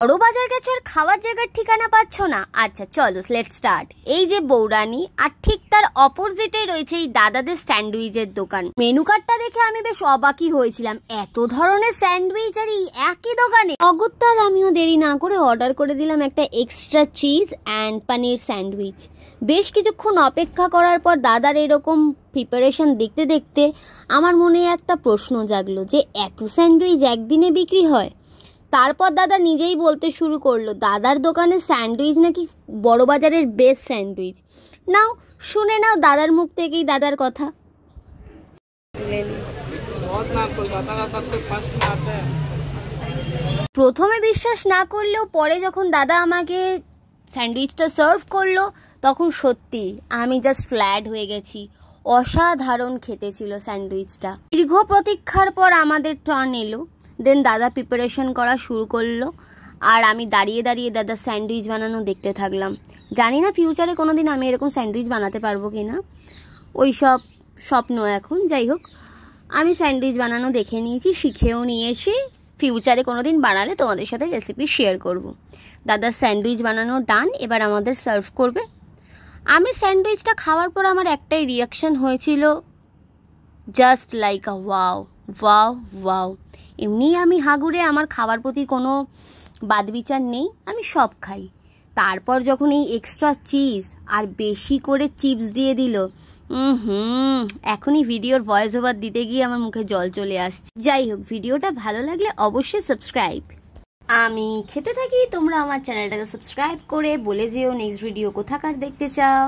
বড় বাজার গেছো আর খাওয়ার জায়গার ঠিকানা পাচ্ছ না? আচ্ছা চলো লেটস স্টার্ট। এই যে বৌরানী, আর ঠিক তার অপোজিটে রয়েছে এই দাদাদের স্যান্ডউইচের দোকান। মেনু কার্ডটা দেখে আমি বেশ অবাকই হয়েছিলাম, এত ধরনের স্যান্ডউইচ আর এই একই দোকানে। অগত্যার আমিও দেরি না করে অর্ডার করে দিলাম একটা extra cheese and paneer sandwich. বেশ কিছুক্ষণ অপেক্ষা করার পর দাদার এরকম প্রিপারেশন দেখতে দেখতে আমার মনে একটা প্রশ্ন জাগলো যে এত স্যান্ডউইচ একদিনে বিক্রি হয়? তারপর দাদা নিজেই বলতে শুরু করলো দাদার দোকানের স্যান্ডউইচ নাকি বড় বাজারের বেস্ট স্যান্ডউইচ। নাও শুনে নাও দাদার মুখ থেকেই দাদার কথা। প্রথমে বিশ্বাস না করলেও পরে যখন দাদা আমাকে স্যান্ডউইচটা সার্ভ করলো তখন সত্যি আমি জাস্ট ফ্ল্যাট হয়ে গেছি। অসাধারণ খেতে ছিল স্যান্ডউইচটা। দীর্ঘ প্রতীক্ষার পর আমাদের টার্ন এলো। দেন দাদা প্রিপারেশন করা শুরু করলো আর আমি দাঁড়িয়ে দাঁড়িয়ে দাদা স্যান্ডউইচ বানানো দেখতে থাকলাম। জানি না ফিউচারে কোনো দিন আমি এরকম স্যান্ডউইচ বানাতে পারবো কি না, ওই সব স্বপ্ন এখন। যাই হোক, আমি স্যান্ডউইচ বানানো দেখে নিয়েছি, শিখেও নিয়েছি। ফিউচারে কোনো দিন বানালে তোমাদের সাথে রেসিপি শেয়ার করব। দাদার স্যান্ডউইচ বানানো ডান, এবার আমাদের সার্ভ করবে। আমি স্যান্ডউইচটা খাওয়ার পর আমার একটাই রিয়াকশান হয়েছিল, জাস্ট লাইক আ ওয়াও ওয়াও ওয়াও। এমনি আমি হাগুড়ে, আমার খাবার প্রতি কোনো বাদবিচার নেই, আমি সব খাই। তারপর যখন এই এক্সট্রা চিজ আর বেশি করে চিপস দিয়ে দিল, এখনই ভিডিওর ভয়েস ওভার দিতে গিয়ে আমার মুখে জল চলে আসছে। যাই হোক, ভিডিওটা ভালো লাগলে অবশ্যই সাবস্ক্রাইব। আমি খেতে থাকি, তোমরা আমার চ্যানেলটাকে সাবস্ক্রাইব করে বলে যেও নেক্সট ভিডিও কোথাকার দেখতে চাও।